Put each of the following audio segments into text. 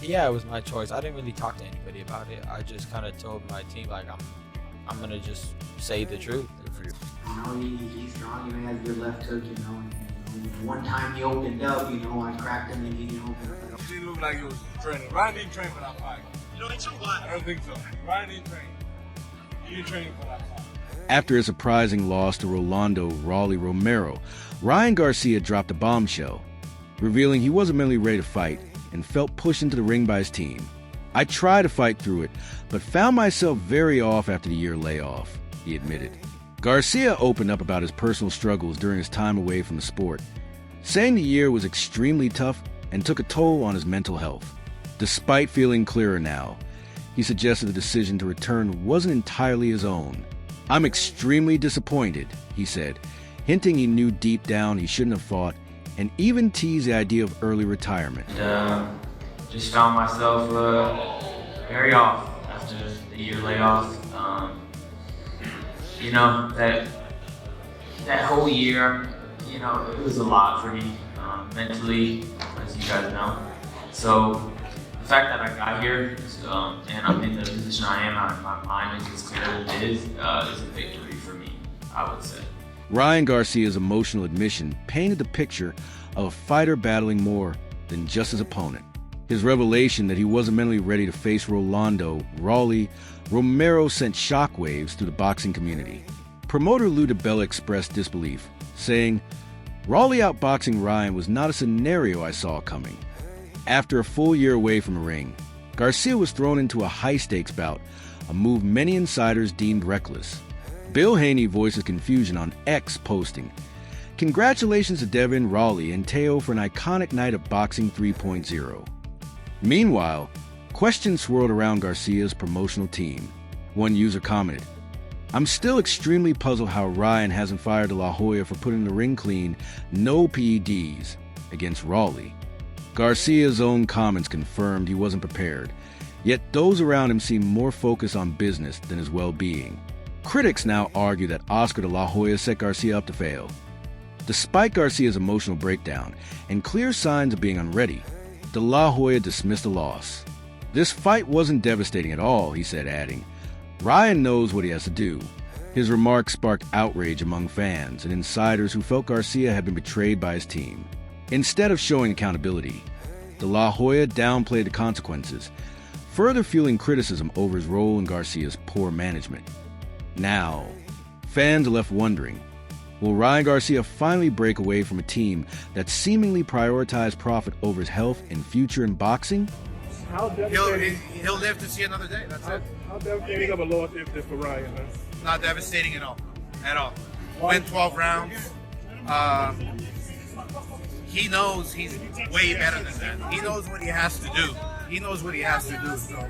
Yeah, it was my choice. I didn't really talk to anybody about it. I just kind of told my team like I'm gonna just say the truth. He's strong. He has good left hook. One time he opened up. I cracked him and he didn't open up. He looked like he was training. Ryan didn't train for that fight. You don't think so? Why? I don't think so. Ryan didn't train. He didn't train for that fight. After a surprising loss to Rolando Rolly Romero, Ryan Garcia dropped a bombshell, revealing he wasn't mentally ready to fight and felt pushed into the ring by his team. I tried to fight through it, but found myself very off after the year layoff, he admitted. Garcia opened up about his personal struggles during his time away from the sport, saying the year was extremely tough and took a toll on his mental health. Despite feeling clearer now, he suggested the decision to return wasn't entirely his own. "I'm extremely disappointed," he said, hinting he knew deep down he shouldn't have fought, and even teased the idea of early retirement. Just found myself very off after the year layoff. That whole year, it was a lot for me mentally, as you guys know. So the fact that I got here and I'm in the position I am, my mind is as clear as it is a victory for me, I would say. Ryan Garcia's emotional admission painted the picture of a fighter battling more than just his opponent. His revelation that he wasn't mentally ready to face Rolando Rolly Romero sent shockwaves through the boxing community. Promoter Lou DiBella expressed disbelief, saying, "Rolly outboxing Ryan was not a scenario I saw coming." After a full year away from the ring, Garcia was thrown into a high-stakes bout, a move many insiders deemed reckless. Bill Haney voices confusion on X, posting, "Congratulations to Devin, Rolly, and Teo for an iconic night of Boxing 3.0. Meanwhile, questions swirled around Garcia's promotional team. One user commented, "I'm still extremely puzzled how Ryan hasn't fired De La Hoya for putting the ring clean, no PEDs, against Rolly." Garcia's own comments confirmed he wasn't prepared, yet those around him seemed more focused on business than his well-being. Critics now argue that Oscar De La Hoya set Garcia up to fail. Despite Garcia's emotional breakdown and clear signs of being unready, De La Hoya dismissed the loss. "This fight wasn't devastating at all," he said, adding, "Ryan knows what he has to do." His remarks sparked outrage among fans and insiders who felt Garcia had been betrayed by his team. Instead of showing accountability, De La Hoya downplayed the consequences, further fueling criticism over his role in Garcia's poor management. Now, fans are left wondering, will Ryan Garcia finally break away from a team that seemingly prioritized profit over his health and future in boxing? He'll live to see another day. That's it. How devastating of a loss is this for Ryan, man? Not devastating at all. At all. Went 12 rounds. He knows he's way better than that. He knows what he has to do. He knows what he has to do. So.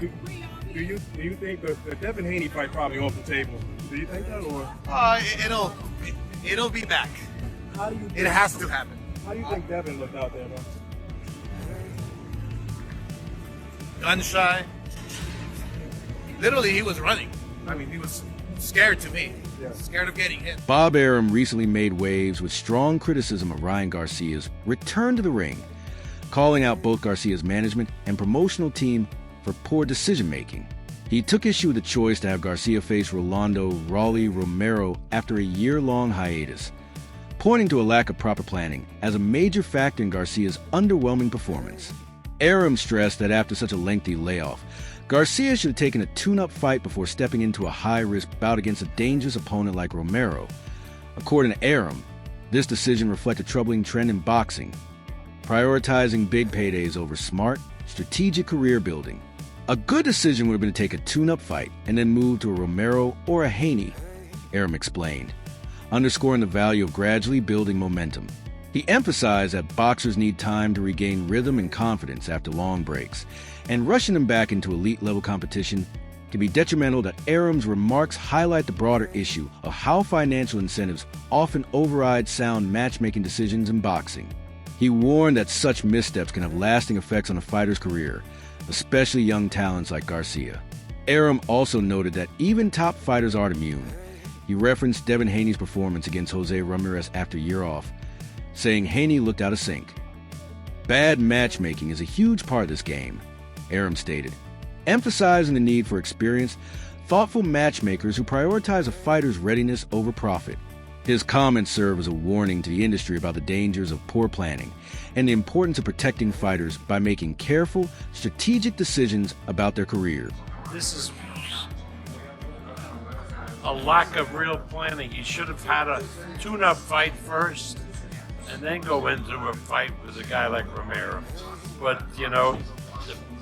Do you think the Devin Haney fight probably off the table? Do you think that, or? It'll be back. How do you? It has to happen. How do you think Devin looked out there, man? Gun shy. Literally, he was running. I mean, he was scared to me. Yeah. Scared of getting hit. Bob Arum recently made waves with strong criticism of Ryan Garcia's return to the ring, calling out both Garcia's management and promotional team for poor decision-making. He took issue with the choice to have Garcia face Rolando Rolly Romero after a year-long hiatus, pointing to a lack of proper planning as a major factor in Garcia's underwhelming performance. Arum stressed that after such a lengthy layoff, Garcia should have taken a tune-up fight before stepping into a high-risk bout against a dangerous opponent like Romero. According to Arum, this decision reflected a troubling trend in boxing, prioritizing big paydays over smart, strategic career building. A good decision would have been to take a tune-up fight and then move to a Romero or a Haney, Arum explained, underscoring the value of gradually building momentum. He emphasized that boxers need time to regain rhythm and confidence after long breaks, and rushing them back into elite-level competition can be detrimental. That Arum's remarks highlight the broader issue of how financial incentives often override sound matchmaking decisions in boxing. He warned that such missteps can have lasting effects on a fighter's career, especially young talents like Garcia. Arum also noted that even top fighters aren't immune. He referenced Devin Haney's performance against Jose Ramirez after a year off, saying Haney looked out of sync. Bad matchmaking is a huge part of this game. Arum stated, emphasizing the need for experienced, thoughtful matchmakers who prioritize a fighter's readiness over profit. His comments serve as a warning to the industry about the dangers of poor planning and the importance of protecting fighters by making careful, strategic decisions about their career. This is a lack of real planning. You should have had a tune-up fight first and then go into a fight with a guy like Romero. But, you know,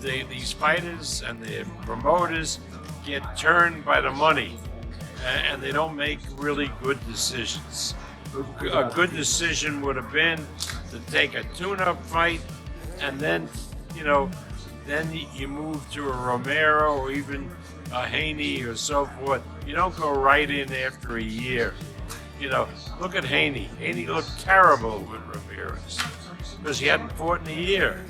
these fighters and the promoters get turned by the money, and they don't make really good decisions. A good decision would have been to take a tune-up fight, and then, you know, then you move to a Romero or even a Haney or so forth. You don't go right in after a year. You know, look at Haney. Haney looked terrible with Ramirez because he hadn't fought in a year.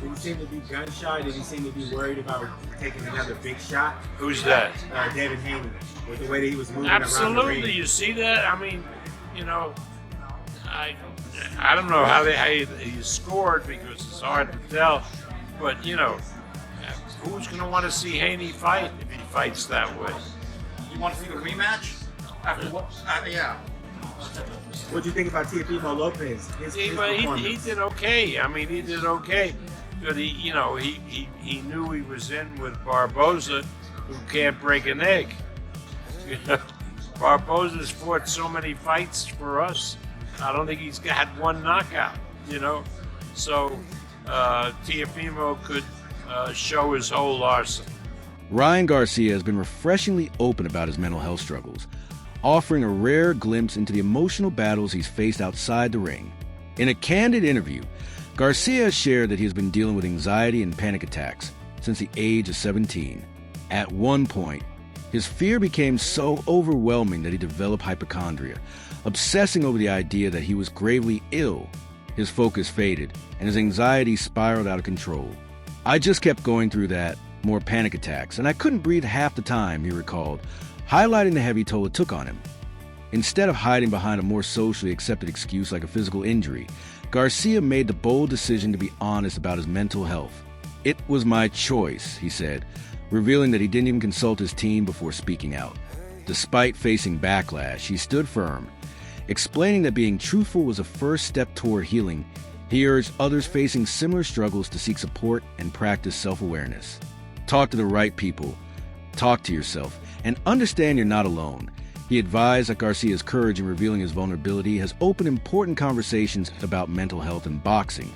Did he seem to be gun shy? Did he seem to be worried about taking another big shot? Who's that? David Haney, with the way that he was moving Absolutely. around the ring. You see that? I mean, you know, I don't know how he scored because it's hard to tell. But, you know, who's going to want to see Haney fight if he fights that way? You want to see the rematch? After what? Yeah. What do you think about Teofimo Lopez? He did okay. I mean, he did okay. But he knew he was in with Barboza, who can't break an egg. You know, Barboza's fought so many fights for us. I don't think he's had one knockout. You know, so Teofimo could show his whole arsenal. Ryan Garcia has been refreshingly open about his mental health struggles, offering a rare glimpse into the emotional battles he's faced outside the ring. In a candid interview, Garcia shared that he has been dealing with anxiety and panic attacks since the age of 17. At one point, his fear became so overwhelming that he developed hypochondria, obsessing over the idea that he was gravely ill. His focus faded, and his anxiety spiraled out of control. "I just kept going through that, more panic attacks, and I couldn't breathe half the time," he recalled, highlighting the heavy toll it took on him. Instead of hiding behind a more socially accepted excuse like a physical injury, Garcia made the bold decision to be honest about his mental health. "It was my choice," he said, revealing that he didn't even consult his team before speaking out. Despite facing backlash, he stood firm, explaining that being truthful was a first step toward healing. He urged others facing similar struggles to seek support and practice self-awareness. "Talk to the right people, talk to yourself, and understand you're not alone." He advised that Garcia's courage in revealing his vulnerability has opened important conversations about mental health in boxing,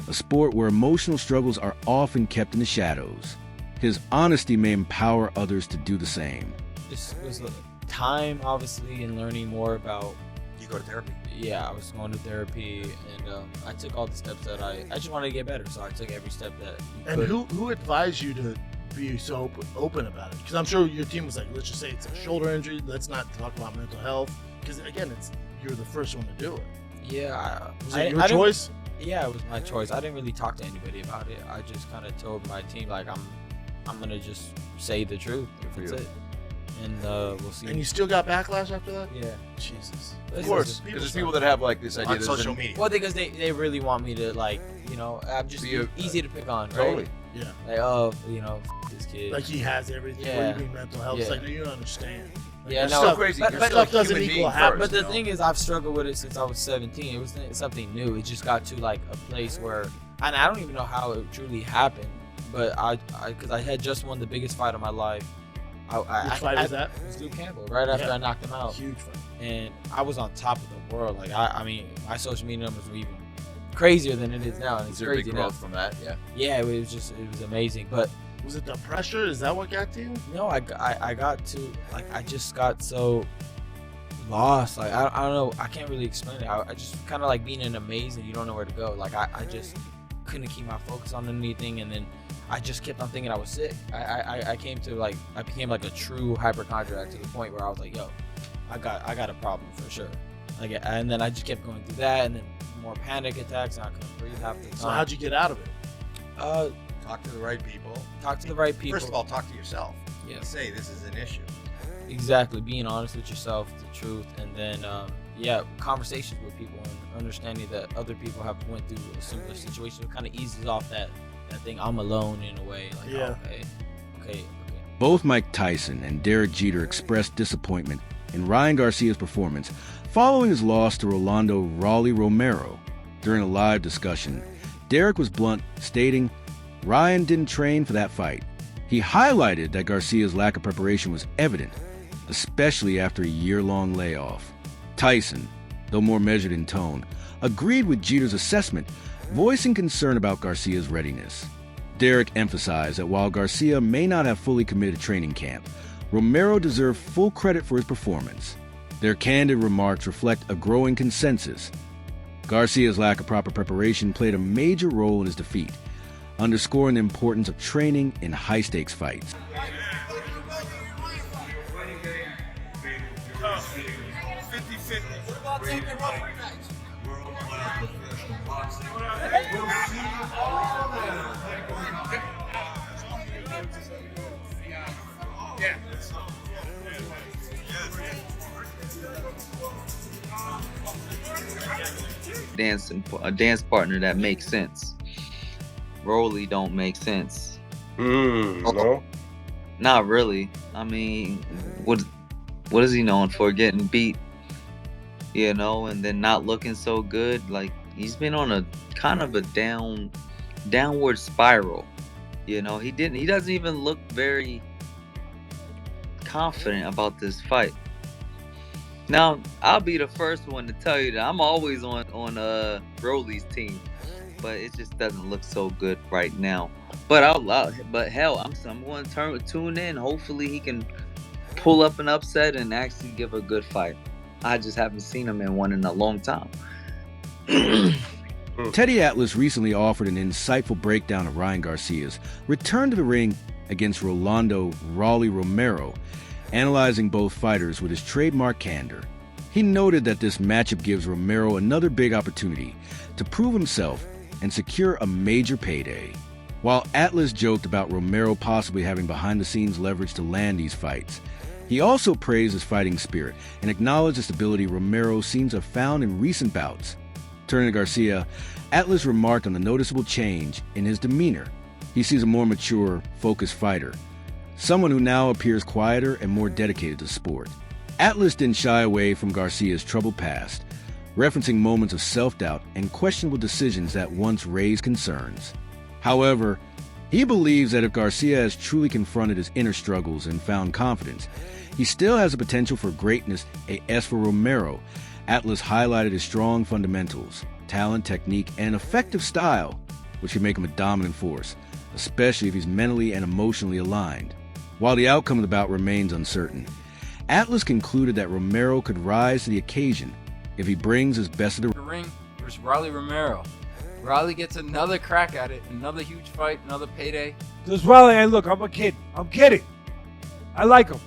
a sport where emotional struggles are often kept in the shadows. His honesty may empower others to do the same. This was a time, obviously, in learning more about. You go to therapy? Yeah, I was going to therapy, and I took all the steps that I just wanted to get better, so I took every step that you And could. who advised you to be so open about it? Because I'm sure your team was like, let's just say it's a shoulder injury, let's not talk about mental health. Because again, you're the first one to do it. Yeah, Was it your choice? Yeah, it was my choice. I didn't really talk to anybody about it. I just kind of told my team, like, I'm gonna just say the truth. That's it. And we'll see. And you still got backlash after that? Yeah. Jesus. Of course, because there's people that have like this idea On social media. Well, because they really want me to, like, you know, I'm just easy to pick on, right? Totally. Yeah. Like, oh, you know, this kid. Like he has everything. Yeah. What do you mean mental health? It's Yeah. like, no, you don't understand. Like, Yeah, your no, stuff, crazy. but- You're but still stuff a doesn't human equal being half. first, But the you know? thing is, I've struggled with it since I was 17. It was something new. It just got to like a place where, and I don't even know how it truly happened, but because I had just won the biggest fight of my life. Which fight was that? It was Luke Campbell, right after Yeah. I knocked him out. Huge fight. And I was on top of the world. Like, I mean, my social media numbers were even crazier than it is now. And it's Is there big crazy now. growth from that? Yeah. Yeah, it was amazing. But Was it the pressure? Is that what got to you? no, I got to, like, I just got so lost. Like, I don't know. I can't really explain it. I just kind of like being in a maze and you don't know where to go. Like, I just couldn't keep my focus on anything. And then I just kept on thinking I was sick. I became like a true hypochondriac to the point where I was like, yo, I got a problem for sure. Like, and then I just kept going through that, and then more panic attacks, and I couldn't breathe half the time. So how'd you get out of it? Talk to the right people. Talk to the right people. First of all, talk to yourself. Yeah. Say this is an issue. Exactly, being honest with yourself, the truth, and then conversations with people and understanding that other people have went through a similar situation. It kind of eases off that I think I'm alone in a way. Like, Yeah. Okay. Both Mike Tyson and Derek Jeter expressed disappointment in Ryan Garcia's performance following his loss to Rolando Rolly Romero. During a live discussion, Derek was blunt, stating Ryan didn't train for that fight. He highlighted that Garcia's lack of preparation was evident, especially after a year-long layoff. Tyson, though more measured in tone, agreed with Jeter's assessment, voicing concern about Garcia's readiness. Derek emphasized that while Garcia may not have fully committed to training camp, Romero deserved full credit for his performance. Their candid remarks reflect a growing consensus. Garcia's lack of proper preparation played a major role in his defeat, underscoring the importance of training in high-stakes fights. A dance partner that makes sense. Rolly don't make sense. No. Not really. I mean, what is he known for? Getting beat, and then not looking so good. Like, he's been on a kind of a downward spiral. He doesn't even look very confident about this fight. Now, I'll be the first one to tell you that I'm always on Rolly's team, but it just doesn't look so good right now. But I'm going to tune in. Hopefully, he can pull up an upset and actually give a good fight. I just haven't seen him in one in a long time. Teddy Atlas recently offered an insightful breakdown of Ryan Garcia's return to the ring against Rolando Rolly Romero, analyzing both fighters with his trademark candor. He noted that this matchup gives Romero another big opportunity to prove himself and secure a major payday. While Atlas joked about Romero possibly having behind-the-scenes leverage to land these fights, he also praised his fighting spirit and acknowledged the stability Romero seems to have found in recent bouts. Turning to Garcia, Atlas remarked on the noticeable change in his demeanor. He sees a more mature, focused fighter, someone who now appears quieter and more dedicated to sport. Atlas didn't shy away from Garcia's troubled past, referencing moments of self-doubt and questionable decisions that once raised concerns. However, he believes that if Garcia has truly confronted his inner struggles and found confidence, he still has the potential for greatness. As for Romero, Atlas highlighted his strong fundamentals, talent, technique, and effective style, which can make him a dominant force, especially if he's mentally and emotionally aligned. While the outcome of the bout remains uncertain, Atlas concluded that Romero could rise to the occasion if he brings his best to the ring versus Rolly Romero. Rolly gets another crack at it, another huge fight, another payday. Does Rolly, hey, look, I'm a kid. I'm kidding. I like him.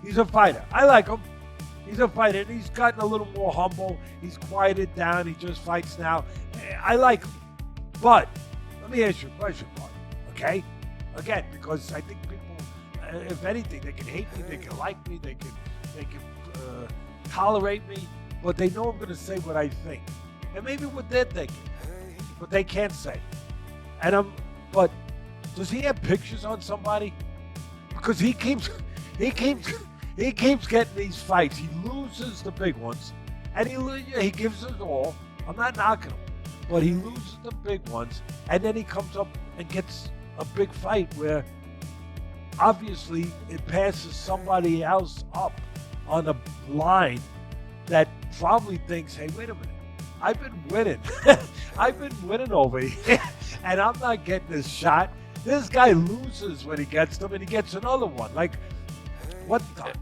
He's a fighter. I like him. He's a fighter, and he's gotten a little more humble. He's quieted down. He just fights now. I like him. But let me ask you a question, Mark. Okay? Again, because I think people, if anything, they can hate me, they can like me, they can tolerate me, but they know I'm going to say what I think, and maybe what they're thinking, but they can't say. But does he have pictures on somebody? Because he keeps getting these fights. He loses the big ones, and he gives it all. I'm not knocking him, but he loses the big ones, and then he comes up and gets a big fight where obviously it passes somebody else up on a line that probably thinks, hey, wait a minute, I've been winning. I've been winning over here, and I'm not getting this shot. This guy loses when he gets them, and he gets another one. Like, what the heck?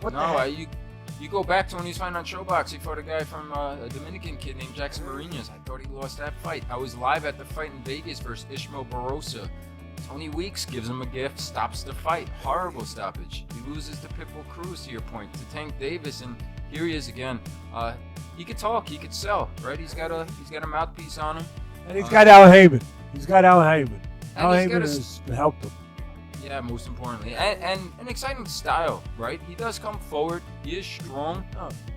What the heck? You go back to when he was fighting on Showbox. He fought a guy from a Dominican kid named Jackson Marinas. I thought he lost that fight. I was live at the fight in Vegas versus Ishmael Barossa. Tony Weeks gives him a gift, stops the fight. Horrible stoppage. He loses to Pitbull Cruz, to your point, to Tank Davis, and here he is again. He could talk, he could sell, right? He's got a mouthpiece on him. And he's got Al Heyman. He's got Al Heyman. Al Heyman has helped him. Yeah, most importantly. And an exciting style, right? He does come forward, he is strong,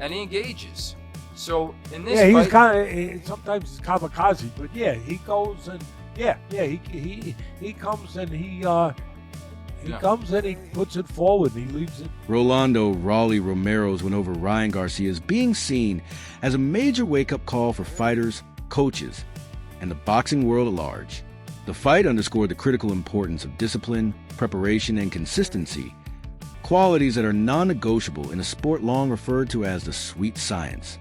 and he engages. So in this Yeah, he's fight, kind of sometimes he's kamikaze, but yeah, he goes and he comes and he comes and he puts it forward and he leaves it. Rolando Rolly Romero's win over Ryan Garcia is being seen as a major wake-up call for fighters, coaches, and the boxing world at large. The fight underscored the critical importance of discipline, preparation, and consistency, qualities that are non-negotiable in a sport long referred to as the sweet science.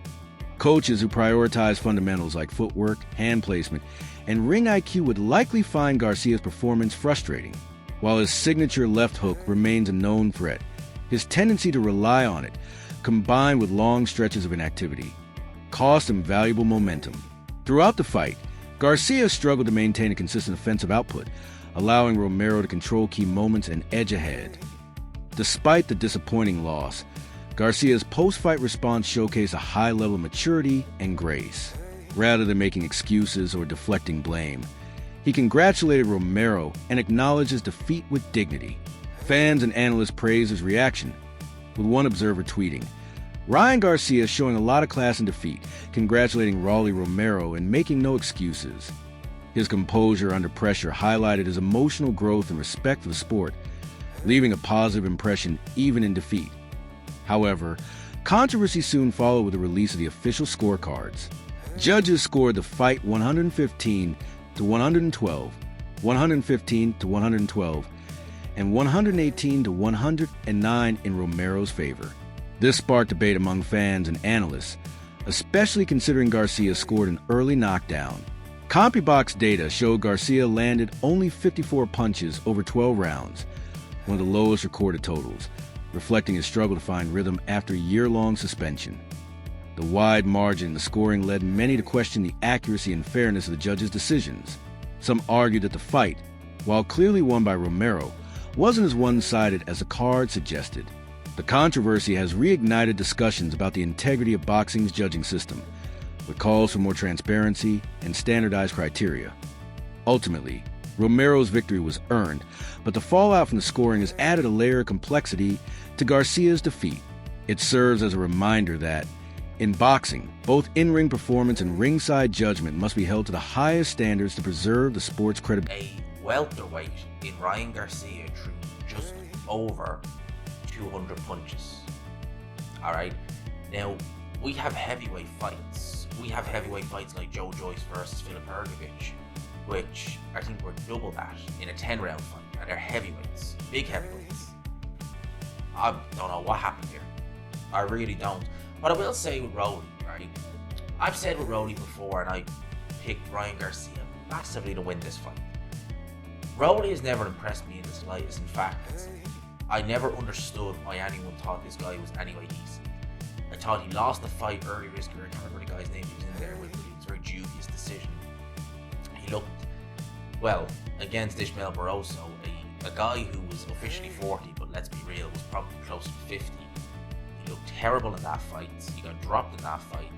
Coaches who prioritize fundamentals like footwork, hand placement, and ring IQ would likely find Garcia's performance frustrating. While his signature left hook remains a known threat, his tendency to rely on it, combined with long stretches of inactivity, cost him valuable momentum. Throughout the fight, Garcia struggled to maintain a consistent offensive output, allowing Romero to control key moments and edge ahead. Despite the disappointing loss, Garcia's post-fight response showcased a high level of maturity and grace. Rather than making excuses or deflecting blame, he congratulated Romero and acknowledged his defeat with dignity. Fans and analysts praised his reaction, with one observer tweeting, "Ryan Garcia showing a lot of class in defeat, congratulating Rolly Romero and making no excuses." His composure under pressure highlighted his emotional growth and respect for the sport, leaving a positive impression even in defeat. However, controversy soon followed with the release of the official scorecards. Judges scored the fight 115 to 112, 115 to 112, and 118 to 109 in Romero's favor. This sparked debate among fans and analysts, especially considering Garcia scored an early knockdown. CompuBox data showed Garcia landed only 54 punches over 12 rounds, one of the lowest recorded totals, reflecting his struggle to find rhythm after a year-long suspension. The wide margin in the scoring led many to question the accuracy and fairness of the judges' decisions. Some argued that the fight, while clearly won by Romero, wasn't as one-sided as the card suggested. The controversy has reignited discussions about the integrity of boxing's judging system, with calls for more transparency and standardized criteria. Ultimately, Romero's victory was earned, but the fallout from the scoring has added a layer of complexity to Garcia's defeat. It serves as a reminder that, in boxing, both in-ring performance and ringside judgment must be held to the highest standards to preserve the sport's credibility. A welterweight in Ryan Garcia threw just over 200 punches. Alright, now we have heavyweight fights. We have heavyweight fights like Joe Joyce versus Filip Hrgovic, which I think were double that in a 10-round fight, and they're heavyweights, big heavyweights. I don't know what happened here. I really don't. But I will say with Rolly, right? I've said with Rolly before, and I picked Ryan Garcia massively to win this fight. Rolly has never impressed me in the slightest. In fact, I never understood why anyone thought this guy was anyway decent. I thought he lost the fight earlier in his career. I can't remember the guy's name he was in there with, but it was a very dubious decision. He looked, well, against Ishmael Barroso, a guy who was officially 40, but let's be real, was probably close to 50. He looked terrible in that fight. He got dropped in that fight.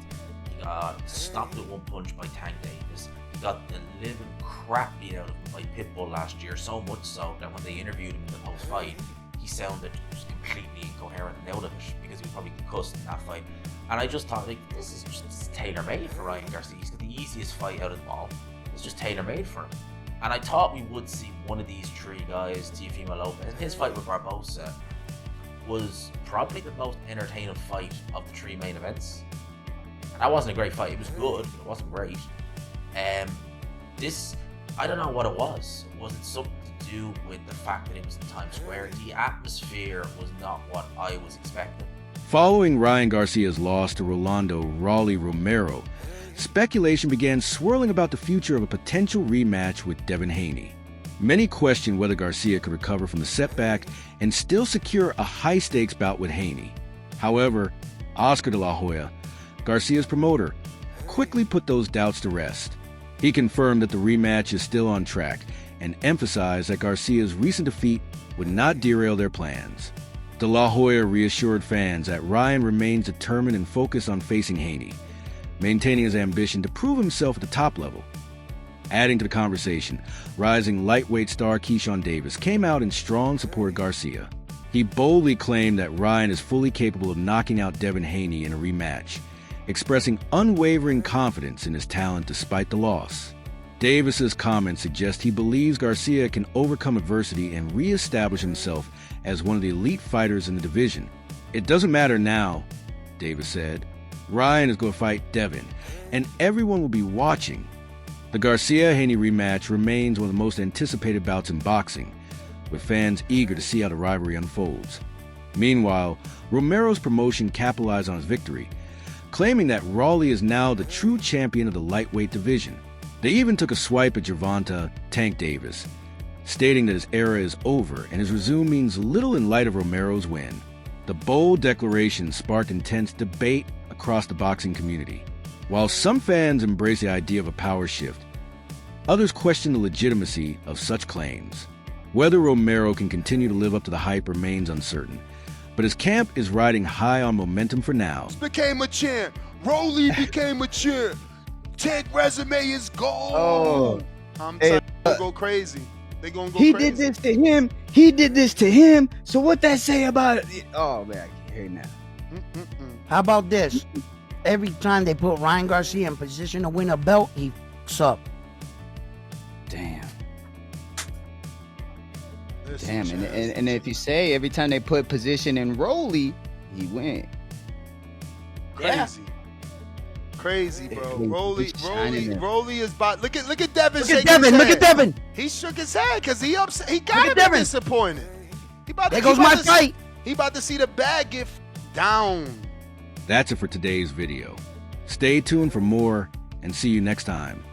He got stopped with one punch by Tank Davis. He got the living crap beat out of him by Pitbull last year, so much so that when they interviewed him in the post-fight, he sounded just completely incoherent and out of it because he was probably concussed in that fight. And I just thought, like, this is just tailor-made for Ryan Garcia. He's got the easiest fight out of them all. It's just tailor-made for him. And I thought we would see one of these three guys, Teofimo Lopez. And his fight with Barbosa was probably the most entertaining fight of the three main events. And that wasn't a great fight. It was good, but it wasn't great. This, I don't know what it was. Was it something to do with the fact that it was in Times Square? The atmosphere was not what I was expecting. Following Ryan Garcia's loss to Rolando Rolly Romero, speculation began swirling about the future of a potential rematch with Devin Haney. Many questioned whether Garcia could recover from the setback and still secure a high-stakes bout with Haney. However, Oscar de la Hoya, Garcia's promoter, quickly put those doubts to rest. He confirmed that the rematch is still on track and emphasized that Garcia's recent defeat would not derail their plans. De La Hoya reassured fans that Ryan remains determined and focused on facing Haney, maintaining his ambition to prove himself at the top level. Adding to the conversation, rising lightweight star Keyshawn Davis came out in strong support of Garcia. He boldly claimed that Ryan is fully capable of knocking out Devin Haney in a rematch, expressing unwavering confidence in his talent despite the loss. Davis's comments suggest he believes Garcia can overcome adversity and re-establish himself as one of the elite fighters in the division. It doesn't matter now, Davis said. Ryan is going to fight Devin, and everyone will be watching. The Garcia-Haney rematch remains one of the most anticipated bouts in boxing, with fans eager to see how the rivalry unfolds. Meanwhile, Romero's promotion capitalized on his victory, claiming that Rolly is now the true champion of the lightweight division. They even took a swipe at Gervonta Tank Davis, stating that his era is over and his resume means little in light of Romero's win. The bold declaration sparked intense debate across the boxing community. While some fans embrace the idea of a power shift, others question the legitimacy of such claims. Whether Romero can continue to live up to the hype remains uncertain, but his camp is riding high on momentum for now. Became a champ. Rolly became a champ. Tank resume is gold. Oh. I'm telling you, they're gonna go crazy. They gonna go He crazy. did this to him. He did this to him. So what that say about it? Oh man, I can't hear it now. How about this? Every time they put Ryan Garcia in position to win a belt, he f***s up. Damn. Listen, Damn. And if you say every time they put position in Rolly, he win. Crazy. Crazy, bro. He's shining there. Rolly is about. Look at Devin. Look at Devin. Look at Devin. He shook his head because he upset. He Look gotta at be Devin. disappointed. There goes my fight. He about to see the bag get down. That's it for today's video. Stay tuned for more and see you next time.